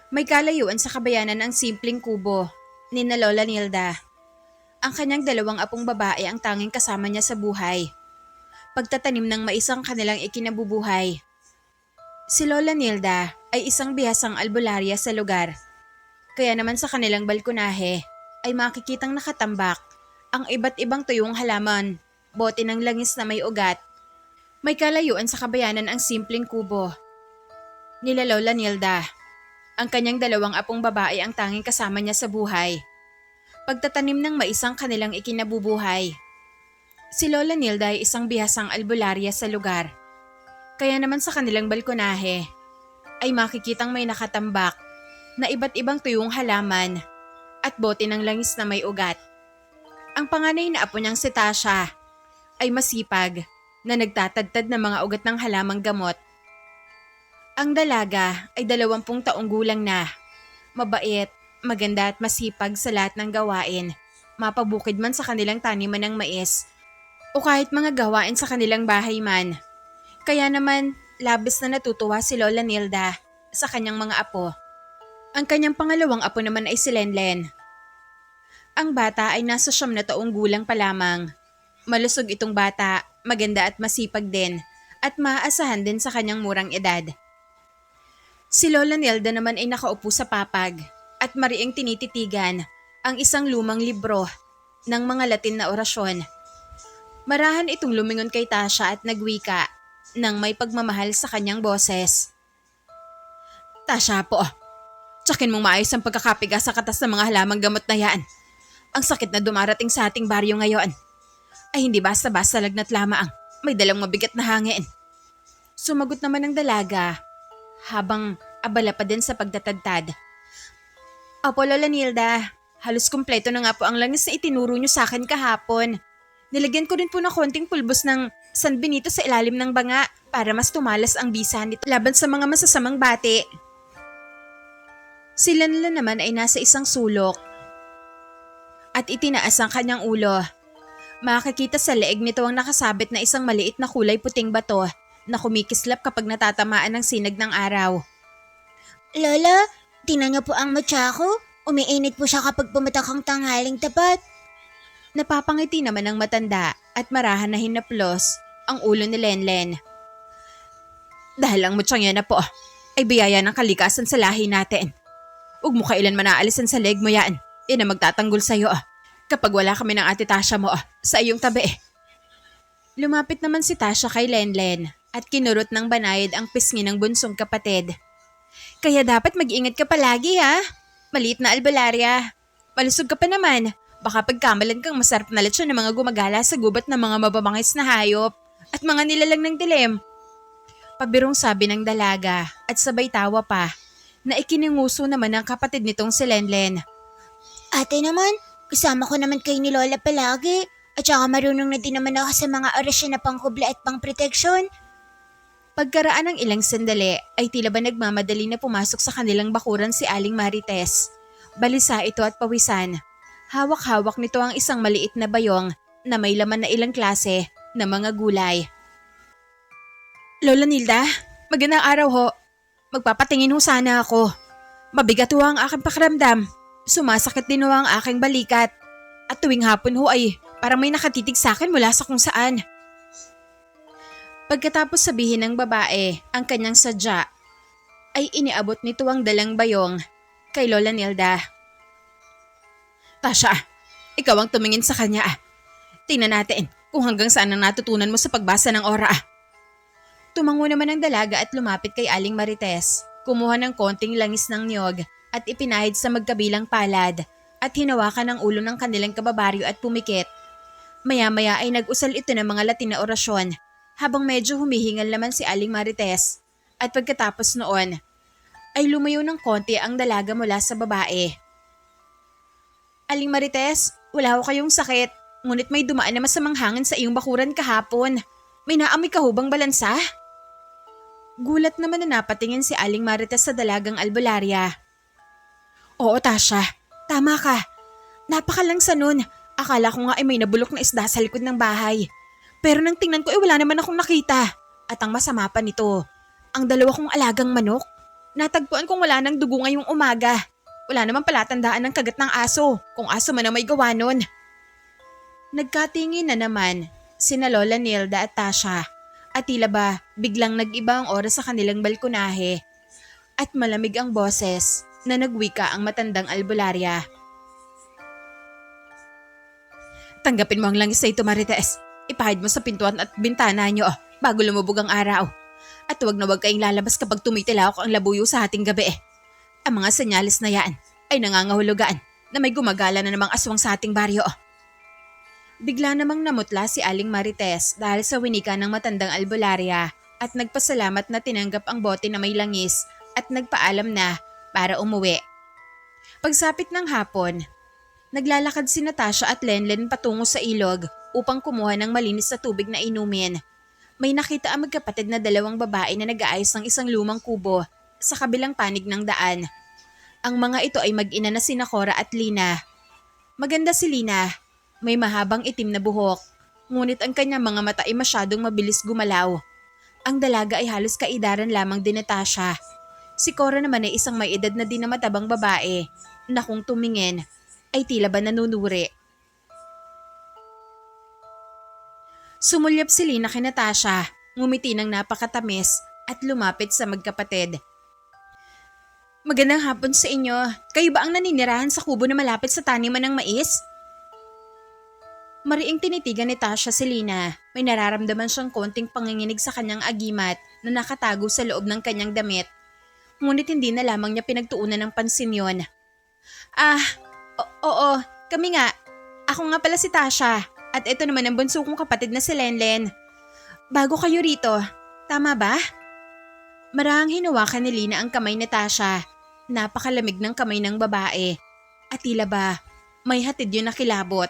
May kalayuan sa kabayanan ang simpleng kubo ni na Lola Nilda. Ang kanyang dalawang apong babae ang tanging kasama niya sa buhay. Pagtatanim ng maisang kanilang ikinabubuhay. Si Lola Nilda ay isang bihasang albularya sa lugar. Kaya naman sa kanilang balkonahe ay makikitang nakatambak ang iba't ibang tuyong halaman, bote ng langis na may ugat. May kalayuan sa kabayanan ang simpleng kubo nila Lola Nilda. Ang kanyang dalawang apong babae ang tanging kasama niya sa buhay. Pagtatanim ng maisang kanilang ikinabubuhay. Si Lola Nilda ay isang bihasang albularya sa lugar. Kaya naman sa kanilang balkonahe ay makikitang may nakatambak na iba't ibang tuyong halaman at bote ng langis na may ugat. Ang panganay na apo niyang si Tasha ay masipag na nagtatadtad ng mga ugat ng halamang gamot. Ang dalaga ay 20 taong gulang na, mabait, maganda at masipag sa lahat ng gawain, mapabukid man sa kanilang taniman ng mais o kahit mga gawain sa kanilang bahay man. Kaya naman, labis na natutuwa si Lola Nilda sa kanyang mga apo. Ang kanyang pangalawang apo naman ay si Lenlen. Ang bata ay nasa 9 na taong gulang pa lamang. Malusog itong bata, maganda at masipag din, at maaasahan din sa kanyang murang edad. Si Lola Nilda naman ay nakaupo sa papag at mariing tinititigan ang isang lumang libro ng mga Latin na orasyon. Marahan itong lumingon kay Tasha at nagwika nang may pagmamahal sa kanyang boses. Tasha po, tsakin mong maayos ang pagkakapiga sa katas ng mga halamang gamot na yan. Ang sakit na dumarating sa ating baryo ngayon ay hindi basta-basta lagnat lamang, may dalang mabigat na hangin. Sumagot naman ng dalaga habang abala pa din sa pagtatadtad. Opo Lola Nilda, halos kumpleto na nga po ang langis na itinuro niyo sa akin kahapon. Nilagyan ko rin po ng konting pulbos ng San Benito sa ilalim ng banga para mas tumalas ang bisa nito laban sa mga masasamang bati. Si Lanla naman ay nasa isang sulok at itinaas ang kanyang ulo. Makikita sa leeg nito ang nakasabit na isang maliit na kulay puting bato na kumikislap kapag natatamaan ng sinag ng araw. Lola, tingnan niyo po ang matcha ko. Umiinit po siya kapag pumatak ang tanghaling tapat. Napapangiti naman ang matanda at marahan na hinaplos ang ulo ni Lenlen. Dahil ang mutsang yan na po ay biyaya ng kalikasan sa lahi natin. Huwag mo kailanman naalisan sa leg mo yan. Yan ang magtatanggol sa'yo kapag wala kami ng ate Tasha mo sa iyong tabi. Lumapit naman si Tasha kay Lenlen at kinurot ng banayad ang pisngi ng bunsong kapatid. Kaya dapat mag-ingat ka palagi ha. Maliit na albularya. Malusog ka pa naman. Baka pagkamalan kang masarap na lechon ng mga gumagala sa gubat ng mga mababangis na hayop at mga nilalang ng dilim. Pabirong sabi ng dalaga at sabay tawa pa na ikininguso naman ng kapatid nitong si Lenlen. Ate naman, kasama ko naman kayo ni Lola palagi. At saka marunong na din naman ako sa mga orasyon na pangkubla at pangproteksyon. Pagkaraan ng ilang sandali ay tila ba nagmamadali na pumasok sa kanilang bakuran si Aling Marites. Balisa ito at pawisan. Hawak-hawak nito ang isang maliit na bayong na may laman na ilang klase na mga gulay. Lola Nilda, magandang araw ho. Magpapatingin ho sana ako. Mabigat ho ang aking pakiramdam. Sumasakit din ho ang aking balikat. At tuwing hapon ho ay parang may nakatitig sa akin mula sa kung saan. Pagkatapos sabihin ng babae ang kanyang sadya, ay iniabot nito ang dalang bayong kay Lola Nilda. Tasha, ikaw ang tumingin sa kanya. Tingnan natin kung hanggang saan ang natutunan mo sa pagbasa ng ora. Tumango naman ang dalaga at lumapit kay Aling Marites. Kumuha ng konting langis ng niyog at ipinahid sa magkabilang palad at hinawakan ang ulo ng kanilang kababaryo at pumikit. Maya-maya ay nag-usal ito ng mga Latin na orasyon habang medyo humihingal naman si Aling Marites. At pagkatapos noon ay lumayo ng konti ang dalaga mula sa babae. Aling Marites, wala ko kayong sakit, ngunit may dumaan na masamang hangin sa iyong bakuran kahapon. May naamoy ka hubang balansa? Gulat naman na napatingin si Aling Marites sa dalagang albularya. Oo Tasha, tama ka. Napakalangsa nun. Akala ko nga ay may nabulok na isda sa likod ng bahay. Pero nang tingnan ko ay wala naman akong nakita. At ang masama pa nito, ang 2 kong alagang manok, Natagpuan kong wala ng dugo ngayong umaga. Wala namang palatandaan ng kagat ng aso, kung aso man ang may gawa nun. Nagkatingin na naman sina Lola Nilda at Tasha at tila ba biglang nag-iba ang oras sa kanilang balkonahe at malamig ang boses na nagwika ang matandang albularya. Tanggapin mo ang langis na ito, Marites. Ipahid mo sa pintuan at bintana niyo bago lumubog ang araw. At huwag na huwag kayong lalabas kapag tumitilawak ang labuyo sa ating gabi. Ang mga senyalis na yan ay nangangahulugan na may gumagala na namang aswang sa ating baryo. Bigla namang namutla si Aling Marites dahil sa winika ng matandang albularya at nagpasalamat na tinanggap ang bote na may langis at nagpaalam na para umuwi. Pagsapit ng hapon, naglalakad si Natasha at Lenlen patungo sa ilog upang kumuha ng malinis na tubig na inumin. May nakita ang magkapatid na dalawang babae na nag-aayos ng isang lumang kubo sa kabilang panig ng daan. Ang mga ito ay mag-ina na sina Cora at Lina. Maganda si Lina, may mahabang itim na buhok, ngunit ang kanyang mga mata ay masyadong mabilis gumalaw. Ang dalaga ay halos kaidaran lamang din ni Tasha. Si Cora naman ay isang may edad na din na matabang babae na kung tumingin ay tila ba nanunuri. Sumulyap si Lina kay Natasha, ngumiti ng napakatamis at lumapit sa magkapatid. Magandang hapon sa inyo. Kayo ba ang naninirahan sa kubo na malapit sa taniman ng mais? Mariing tinitigan ni Tasha si Lina. May nararamdaman siyang konting panginginig sa kanyang agimat na nakatago sa loob ng kanyang damit. Ngunit hindi na lamang niya pinagtuunan ng pansin yon. Oo, kami nga. Ako nga pala si Tasha. At ito naman ang bunso kong kapatid na si Lenlen. Bago kayo rito, tama ba? Marahang hinawakan ni Lina ang kamay ni Tasha. Napakalamig ng kamay ng babae. At tila ba, may hatid yun na kilabot.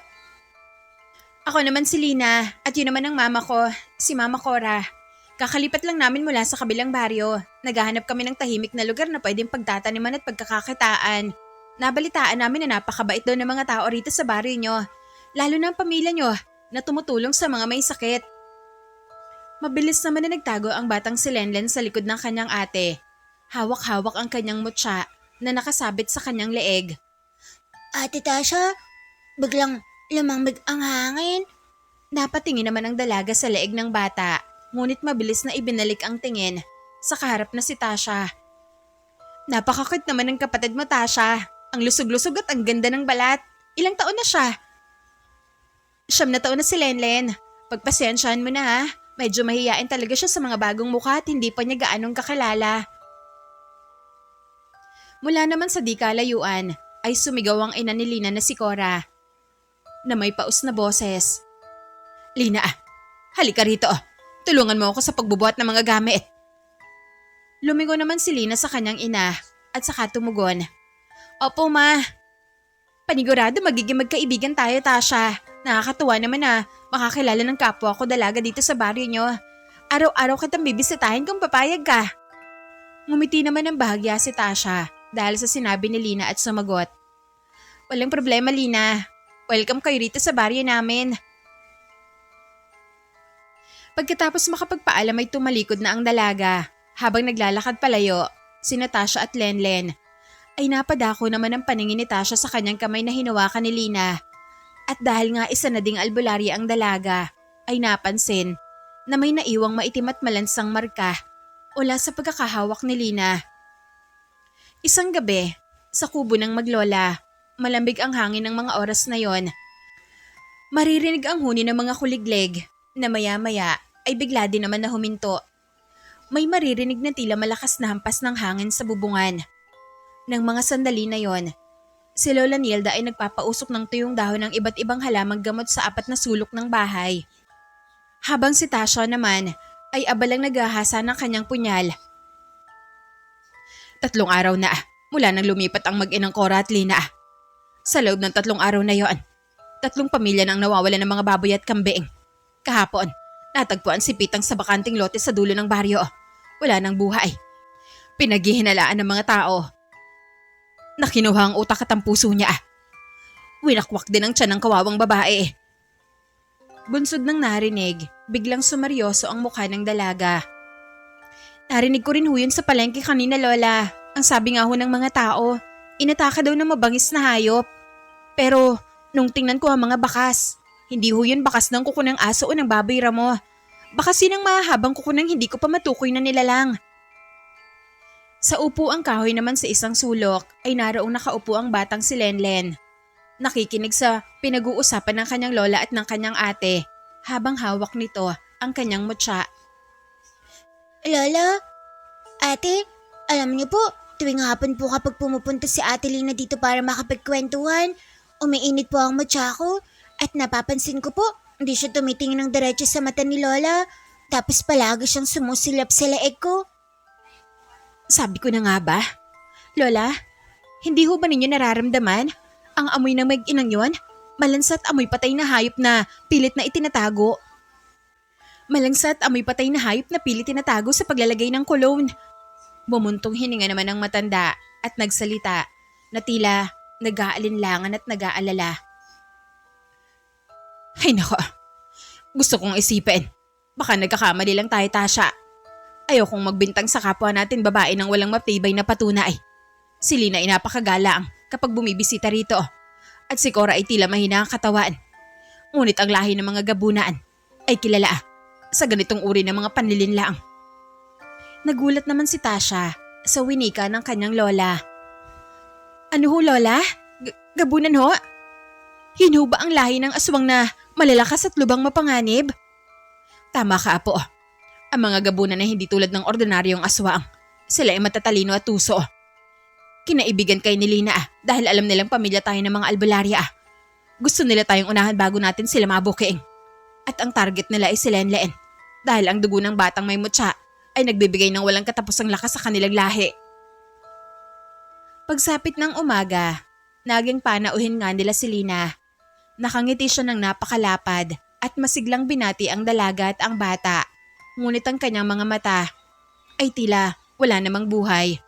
Ako naman si Lina at yun naman ang mama ko, si Mama Cora. Kakalipat lang namin mula sa kabilang baryo. Naghahanap kami ng tahimik na lugar na pwedeng pagtataniman at pagkakakitaan. Nabalitaan namin na napakabait daw ng mga tao rito sa baryo nyo. Lalo na ang pamilya nyo na tumutulong sa mga may sakit. Mabilis naman na nagtago ang batang si Lenlen sa likod ng kanyang ate. Hawak-hawak ang kanyang mutya na nakasabit sa kanyang leeg. Ate Tasha, biglang lumamig ang hangin. Napatingin naman ang dalaga sa leeg ng bata, ngunit mabilis na ibinalik ang tingin sa kaharap na si Tasha. Napakakit naman ng kapatid mo, Tasha. Ang lusog-lusog at ang ganda ng balat. Ilang taon na siya? 9 na taon na si Lenlen. Pagpasensyahan mo na ha. Medyo mahiyain talaga siya sa mga bagong mukha at hindi pa niya gaanong kakilala. Mula naman sa di kalayuan ay sumigaw ang ina ni Lina na si Cora na may paus na boses. Lina, halika rito. Tulungan mo ako sa pagbubuhat ng mga gamit. Lumingon naman si Lina sa kanyang ina at saka tumugon. Opo ma. Panigurado magiging magkaibigan tayo, Tasha. Nakakatuwa naman na makakilala ng kapwa ko dalaga dito sa baryo nyo. Araw-araw kitang bibisitahin kung papayag ka. Ngumiti naman ng bahagya si Tasha dahil sa sinabi ni Lina at sumagot. Walang problema, Lina. Welcome kayo rito sa baryo namin. Pagkatapos makapagpaalam ay tumalikod na ang dalaga. Habang naglalakad palayo, si Natasha at Lenlen ay napadako naman ang paningin ni Tasha sa kanyang kamay na hinawakan ni Lina. At dahil nga isa na ding albularya ang dalaga, ay napansin na may naiwang maitim at malansang marka mula sa pagkakahawak ni Lina. Isang gabi, sa kubo ng maglola, malambig ang hangin ng mga oras na yon. Maririnig ang huni ng mga kuliglig na maya-maya ay bigla din naman na huminto. May maririnig na tila malakas na hampas ng hangin sa bubungan. Nang mga sandali na yon, si Lola Nilda ay nagpapausok ng tuyong dahon ng iba't ibang halamang gamot sa 4 na sulok ng bahay. Habang si Tasha naman ay abalang naghahasa ng kanyang punyal. 3 araw na mula nang lumipat ang mag-inang Cora at Lina. Sa loob ng 3 araw na yon, 3 pamilya nang nawawala ng mga baboy at kambing. Kahapon, natagpuan si Pitang sa bakanting lote sa dulo ng baryo. Wala nang buhay. Pinaghihinalaan ng mga tao. Nakinuha ang utak at ang puso niya. Winakwak din ang tiyan ng kawawang babae. Bunsod ng narinig, biglang sumeryoso ang mukha ng dalaga. Narinig ko rin ho yun sa palengke kanina, Lola. Ang sabi nga ho ng mga tao, inataka daw ng mabangis na hayop. Pero nung tingnan ko ang mga bakas, hindi ho yun bakas ng kuko ng aso o ng baboy ramo. Bakas yun ang mahahabang kuko ng hindi ko pa matukoy na nilalang. Sa upuang kahoy naman sa isang sulok ay naroong nakaupo ang batang si Lenlen. Nakikinig sa pinag-uusapan ng kanyang lola at ng kanyang ate habang hawak nito ang kanyang mutya. Lola, ate, alam niyo po, tuwing hapon po kapag pumupunta si Ate Lina dito para makapagkwentuhan, umiinit po ang mutya ko at napapansin ko po, hindi siya tumitingin ng diretso sa mata ni Lola, tapos palagi siyang sumusilap sa leeg ko. Sabi ko na nga ba? Lola, hindi ho ba ninyo nararamdaman ang amoy ng mag-inang yon? Malansat amoy patay na hayop na pilit na itinatago. Malansat amoy patay na hayop na pilit tinatago sa paglalagay ng cologne. Bumuntong hininga naman ang matanda at nagsalita na tila nag-aalinlangan at nag-aalala. Ay nako, gusto kong isipin. Baka nagkakamali lang tayo, Tasha. Ayokong magbintang sa kapwa natin babae ng walang matibay na patunay. Si Lina ay napakagalaang kapag bumibisita rito. At si Cora ay tila mahina ang katawan. Ngunit ang lahi ng mga gabunaan ay kilala sa ganitong uri ng mga panlilinlang. Nagulat naman si Tasha sa winika ng kanyang lola. Ano ho, Lola? Gabunan ho? Yun ho ba ang lahi ng aswang na malalakas at lubang mapanganib? Tama ka, Apo. Ang mga gabunan na hindi tulad ng ordinaryong aswang. Sila ay matatalino at tuso. Kinaibigan kay ni Lina dahil alam nilang pamilya tayo ng mga albularya. Gusto nila tayong unahan bago natin sila mabuking. At ang target nila ay si Lenlen dahil ang dugo ng batang may mutya ay nagbibigay ng walang katapusang lakas sa kanilang lahi. Pagsapit ng umaga, naging panauhin nga nila si Lina. Nakangiti siya ng napakalapad at masiglang binati ang dalaga at ang bata. Ngunit ang kanyang mga mata ay tila wala namang buhay.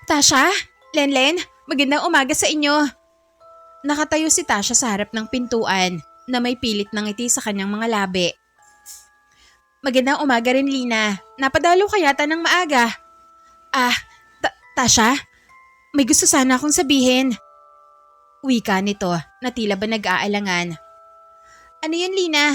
Tasha, Lenlen, magandang umaga sa inyo. Nakatayo si Tasha sa harap ng pintuan na may pilit ng ngiti sa kanyang mga labi. Magandang umaga rin, Lina. Napadalo ka yata ng maaga. Tasha, may gusto sana akong sabihin. Wika nito na tila ba nag-aalangan. Ano yun, Lina?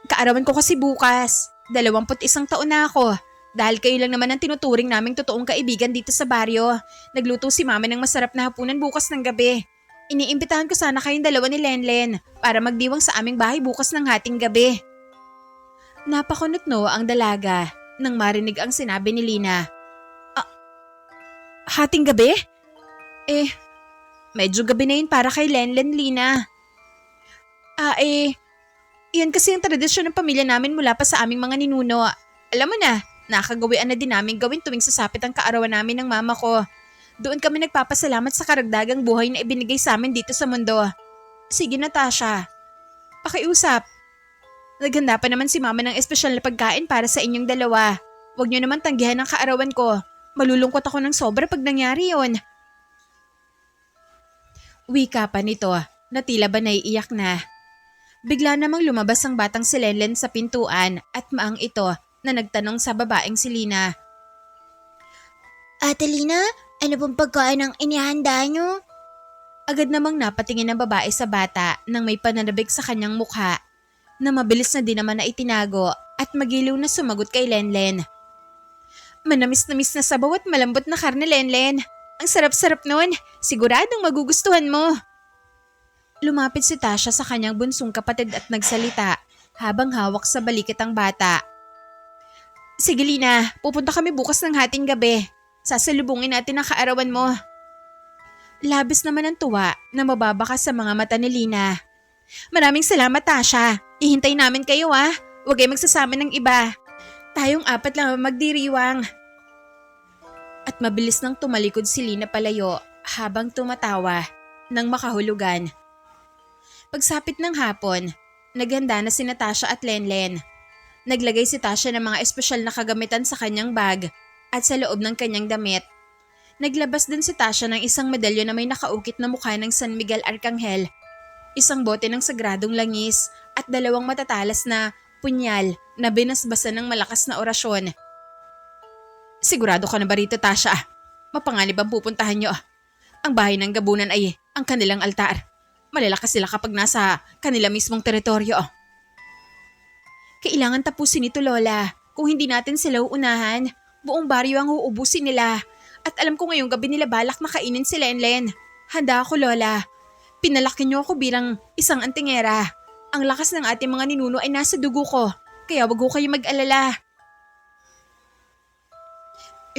Kaarawan ko kasi bukas. 21 taon na ako. Dahil kayo lang naman ang tinuturing naming totoong kaibigan dito sa baryo. Nagluto si mama ng masarap na hapunan bukas ng gabi. Iniimbitahan ko sana kayong dalawa ni Lenlen para magdiwang sa aming bahay bukas ng hating gabi. Napakunot-no ang dalaga nang marinig ang sinabi ni Lina. Hating gabi? Medyo gabi na yun para kay Lenlen, Lina. Iyan kasi ang tradisyon ng pamilya namin mula pa sa aming mga ninuno. Alam mo na, nakagawian na din namin gawin tuwing sasapit ang kaarawan namin ng mama ko. Doon kami nagpapasalamat sa karagdagang buhay na ibinigay sa amin dito sa mundo. Sige na, Tasha. Pakiusap. Naghanda pa naman si mama ng espesyal na pagkain para sa inyong dalawa. Huwag niyo naman tanggihan ang kaarawan ko. Malulungkot ako ng sobra pag nangyari yon. Wika pa nito na tila ba naiiyak na. Bigla namang lumabas ang batang si Lenlen sa pintuan at maang ito na nagtanong sa babaeng si Lina. Ate Lina, ano pong pagkain ang inihanda niyo? Agad namang napatingin ang babae sa bata nang may pananabik sa kanyang mukha na mabilis na din naman na itinago at magiliw na sumagot kay Lenlen. Manamis-namis na sabaw at malambot na karne, Lenlen. Ang sarap-sarap nun. Siguradong magugustuhan mo. Lumapit si Tasha sa kanyang bunsong kapatid at nagsalita habang hawak sa balikat ang bata. Sige, Lina, pupunta kami bukas ng hating gabi. Sasalubungin natin ang kaarawan mo. Labis naman ang tuwa na mababakas sa mga mata ni Lina. Maraming salamat, Tasha. Ihintay namin kayo, ha. Huwag kayo magsasama ng iba. Tayong 4 lang magdiriwang. At mabilis nang tumalikod si Lina palayo habang tumatawa nang makahulugan. Pagsapit ng hapon, naghanda na si Tasha at Lenlen. Naglagay si Tasha ng mga espesyal na kagamitan sa kanyang bag at sa loob ng kanyang damit. Naglabas din si Tasha ng isang medalyo na may nakaukit na mukha ng San Miguel Arcangel, isang bote ng sagradong langis at 2 matatalas na punyal na binasbasan ng malakas na orasyon. Sigurado ka na ba rito, Tasha? Mapanganib ang pupuntahan nyo. Ang bahay ng gabunan ay ang kanilang altar. Malalakas sila kapag nasa kanila mismong teritoryo. Kailangan tapusin ito, Lola. Kung hindi natin sila uunahan, buong baryo ang uubusin nila. At alam ko ngayong gabi nila balak na kainin si Lenlen. Handa ako, Lola. Pinalaki niyo ako bilang isang antingera. Ang lakas ng ating mga ninuno ay nasa dugo ko. Kaya wag ko kayo mag-alala.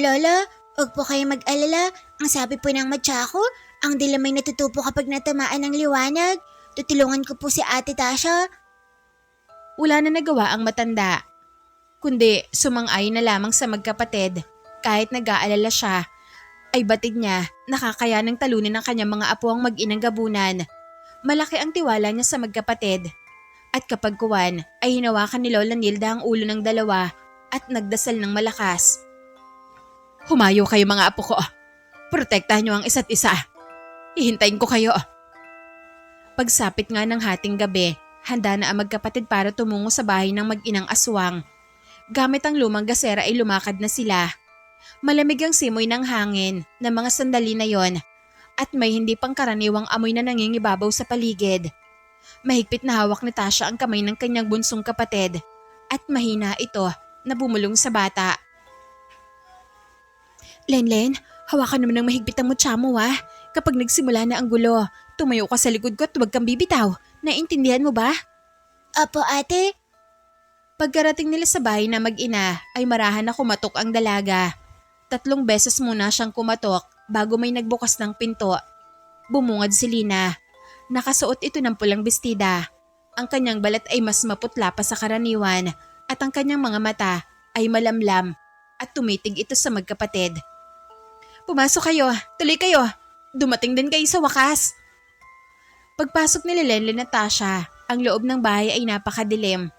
Lola, huwag po kayo mag-alala. Ang sabi po ng matya ko, ang dilim ay natutupo kapag natamaan ng liwanag. Tutulungan ko po si Ate Tasha. Wala na nagawa ang matanda. Kundi sumang-ayon na lamang sa magkapatid. Kahit nag-aalala siya, ay batid niya nakakayanang talunin ng kanyang mga apo ang mag-inang gabunan. Malaki ang tiwala niya sa magkapatid. At kapag kuwan ay hinawakan ni Lola Nilda ang ulo ng dalawa at nagdasal ng malakas. Humayo kayo mga apo ko. Protektahan niyo ang isa't isa. Hihintayin ko kayo. Pagsapit nga ng hating gabi, handa na ang magkapatid para tumungo sa bahay ng mag-inang aswang. Gamit ang lumang gasera ay lumakad na sila. Malamig ang simoy ng hangin ng mga sandali na yon at may hindi pangkaraniwang amoy na nangingibabaw sa paligid. Mahigpit na hawak ni Tasha ang kamay ng kanyang bunsong kapatid at mahina ito na bumulong sa bata. Lenlen, hawakan naman ng mahigpit ang mutya mo ha. Kapag nagsimula na ang gulo, tumayo ka sa likod ko at huwag kang bibitaw. Naintindihan mo ba? Apo, ate. Pagkarating nila sa bahay na mag-ina ay marahan na kumatok ang dalaga. 3 beses muna siyang kumatok bago may nagbukas ng pinto. Bumungad si Lina. Nakasuot ito ng pulang bestida. Ang kanyang balat ay mas maputla pa sa karaniwan at ang kanyang mga mata ay malamlam at tumitig ito sa magkapatid. Pumasok kayo, tuloy kayo. Dumating din kayo sa wakas. Pagpasok ni Lenlen at Tasha, ang loob ng bahay ay napakadilim.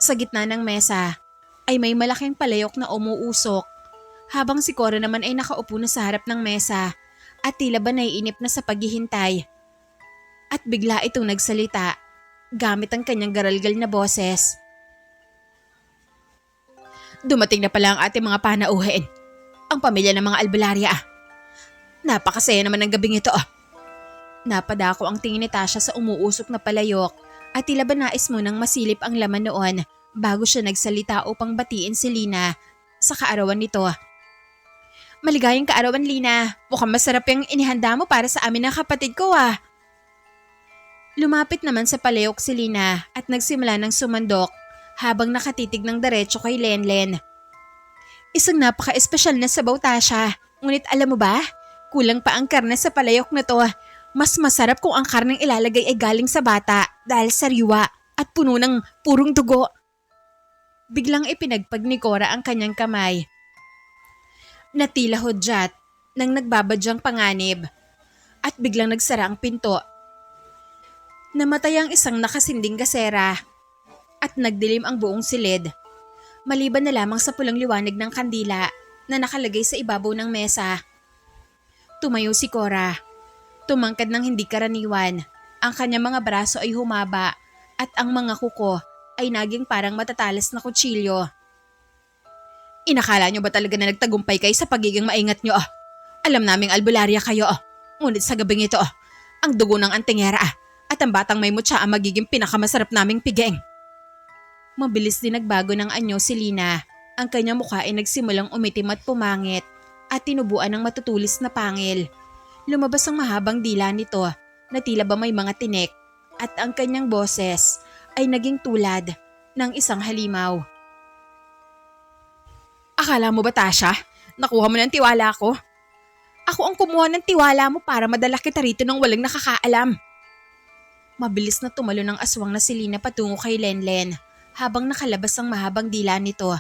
Sa gitna ng mesa ay may malaking palayok na umuusok. Habang si Cora naman ay nakaupo na sa harap ng mesa at tila ba naiinip na sa paghihintay. At bigla itong nagsalita gamit ang kanyang garalgal na boses. Dumating na pala ang ating mga panauhin. Ang pamilya ng mga albularya. Napakasaya naman ng gabing ito. Napadako ang tingin ni Tasha sa umuusok na palayok at tila ba nais mo nang masilip ang laman noon bago siya nagsalita upang batiin si Lina sa kaarawan nito. Maligayang kaarawan, Lina. Mukhang masarap yung inihanda mo para sa amin ng kapatid ko ah. Lumapit naman sa palayok si Lina at nagsimula ng sumandok habang nakatitig ng diretso kay Lenlen. Isang napaka-espesyal na sabaw, Tasha. Ngunit alam mo ba, kulang pa ang karne sa palayok na to. Mas masarap kung ang karneng ilalagay ay galing sa bata dahil sariwa at puno ng purong dugo. Biglang ipinagpag ni Cora ang kanyang kamay. Natila hudyat nang nagbabadyang panganib at biglang nagsara ang pinto. Namatay ang isang nakasinding gasera at nagdilim ang buong silid. Maliban na lamang sa pulang liwanag ng kandila na nakalagay sa ibabaw ng mesa. Tumayo si Cora. Tumangkad ng hindi karaniwan. Ang kanyang mga braso ay humaba at ang mga kuko ay naging parang matatalas na kutsilyo. Inakala nyo ba talaga na nagtagumpay kayo sa pagiging maingat nyo? Alam naming albularya kayo. Ngunit sa gabing ito, ang dugo ng antingera at ang batang may mutya ang magiging pinakamasarap naming piging. Mabilis din nagbago ng anyo si Lina. Ang kanyang mukha ay nagsimulang umitim at pumangit at tinubuan ng matutulis na pangil. Lumabas ang mahabang dila nito na tila ba may mga tinik at ang kanyang boses ay naging tulad ng isang halimaw. Akala mo ba, Tasha? Nakuha mo ng tiwala ko? Ako ang kumuha ng tiwala mo para madala kita rito ng walang nakakaalam. Mabilis na tumalo ng aswang na si Lina patungo kay Lenlen habang nakalabas ang mahabang dila nito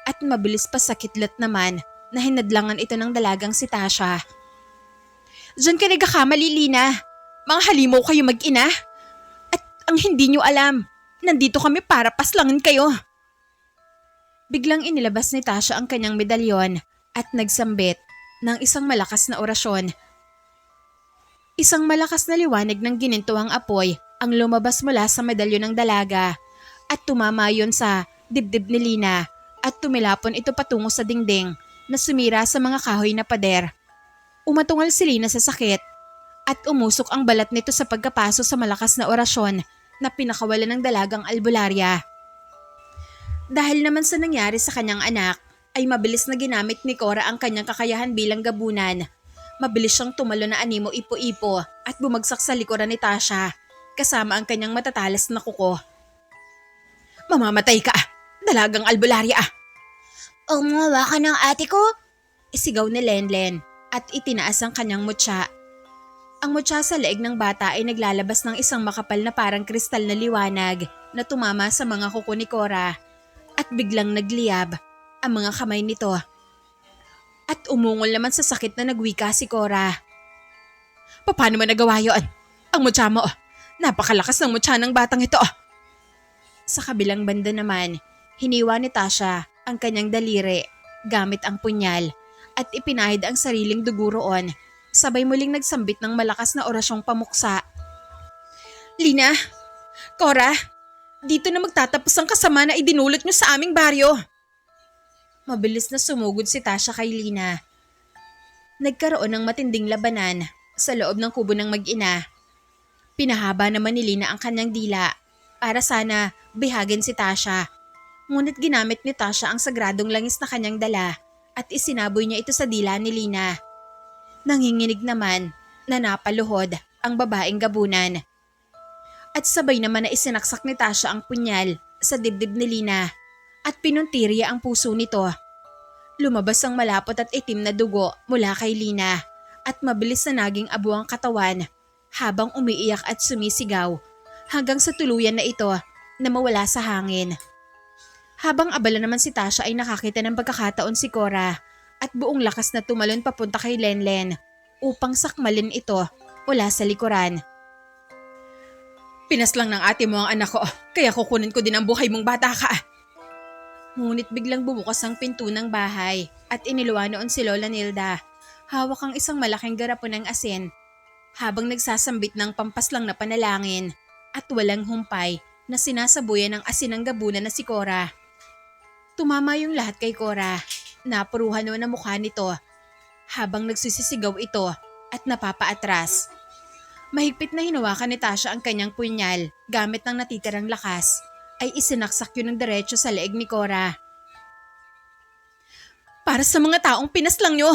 at mabilis pa sa kitlat naman na hinadlangan ito ng dalagang si Tasha. Diyan ka nagkakamali, Lina. Mga halimaw kayo mag-ina. At ang hindi nyo alam, nandito kami para paslangin kayo. Biglang inilabas ni Tasha ang kanyang medalyon at nagsambit ng isang malakas na orasyon. Isang malakas na liwanag ng ginintuang apoy ang lumabas mula sa medalyon ng dalaga at tumama yon sa dibdib ni Lina at tumilapon ito patungo sa dingding na sumira sa mga kahoy na pader. Umatungal si Lina sa sakit at umusok ang balat nito sa pagkapaso sa malakas na orasyon na pinakawalan ng dalagang albularya. Dahil naman sa nangyari sa kanyang anak, ay mabilis na ginamit ni Cora ang kanyang kakayahan bilang gabunan. Mabilis siyang tumalo na animo ipo-ipo at bumagsak sa likuran ni Tasha kasama ang kanyang matatalas na kuko. "Mamamatay ka! Dalagang albularya!" Umawa ka ng ate ko? Isigaw ni Lenlen at itinaas ang kanyang mutya. Ang mutya sa leeg ng bata ay naglalabas ng isang makapal na parang kristal na liwanag na tumama sa mga kuko ni Cora at biglang nagliyab ang mga kamay nito. At umungol naman sa sakit na nagwika si Cora. "Paano mo nagawa yun? Ang mutya mo! Napakalakas ng mutya ng batang ito!" Sa kabilang banda naman, hiniwa ni Tasha ang kanyang daliri gamit ang punyal at ipinahid ang sariling dugo roon. Sabay muling nagsambit ng malakas na orasyong pamuksa. "Lina! Cora! Dito na magtatapos ang kasama na idinulot niyo sa aming baryo!" Mabilis na sumugod si Tasha kay Lina. Nagkaroon ng matinding labanan sa loob ng kubo ng mag-ina. Pinahaba naman ni Lina ang kanyang dila para sana bihagin si Tasha. Ngunit ginamit ni Tasha ang sagradong langis na kanyang dala at isinaboy niya ito sa dila ni Lina. Nanginginig naman na napaluhod ang babaeng gabunan. At sabay naman na isinaksak ni Tasha ang punyal sa dibdib ni Lina at pinuntirya ang puso nito. Lumabas ang malapot at itim na dugo mula kay Lina at mabilis na naging abo ang katawan habang umiiyak at sumisigaw hanggang sa tuluyan na ito na mawala sa hangin. Habang abala naman si Tasha ay nakakita ng pagkakataon si Cora at buong lakas na tumalon papunta kay Lenlen upang sakmalin ito mula sa likuran. "Pinaslang ng ate mo ang anak ko, kaya kukunin ko din ang buhay mong bata ka." Ngunit biglang bumukas ang pinto ng bahay at iniluwa noon si Lola Nilda. Hawak ang isang malaking garapon ng asin habang nagsasambit ng pampaslang na panalangin at walang humpay na sinasabuyan ng asin ng gabunan na si Cora. Tumama yung lahat kay Cora. Napuruhan noon ang mukha nito habang nagsisisigaw ito at napapaatras. Mahigpit na hinawakan ni Tasha ang kanyang punyal gamit ng natitirang lakas ay isinaksak yun ng diretso sa leeg ni Cora. "Para sa mga taong pinaslang nyo!"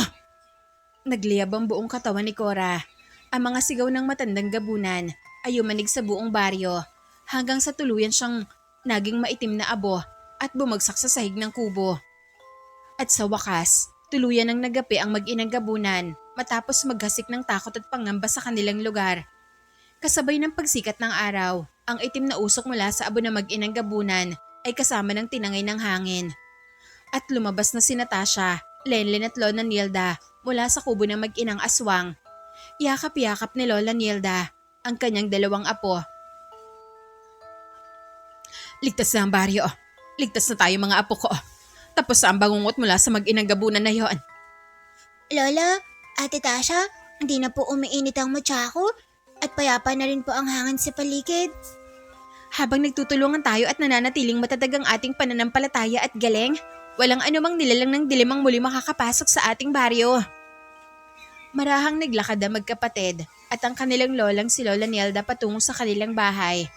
Nagliyab ang buong katawan ni Cora. Ang mga sigaw ng matandang gabunan ay umanig sa buong baryo hanggang sa tuluyan siyang naging maitim na abo at bumagsak sa sahig ng kubo. At sa wakas, tuluyan ng nagapi ang mag-inang gabunan matapos maghasik ng takot at pangamba sa kanilang lugar. Kasabay ng pagsikat ng araw, ang itim na usok mula sa abo na mag-inang gabunan ay kasama ng tinangay ng hangin. At lumabas na si Natasha, Lenlen at Lola Nilda mula sa kubo ng mag-inang aswang. Yakap-yakap ni Lola Nilda ang kanyang dalawang apo. "Ligtas na ang baryo. Ligtas na tayo mga apo ko. Tapos ang bangungot mula sa mag-inang gabunan na yon." Lola, Ate Tasha, hindi na po umiinit ang mutya ko at payapa na rin po ang hangin sa paligid. Habang nagtutulungan tayo at nananatiling matatag ang ating pananampalataya at galing, walang anumang nilalang ng dilimang muli makakapasok sa ating baryo. Marahang naglakad ang magkapatid at ang kanilang lolang si Lola Nilda patungo sa kanilang bahay.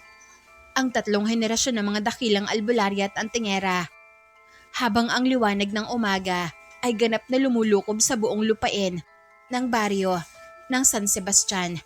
Ang tatlong henerasyon ng mga dakilang albularya at antingera. Habang ang liwanag ng umaga ay ganap na lumulukob sa buong lupain ng baryo ng San Sebastian.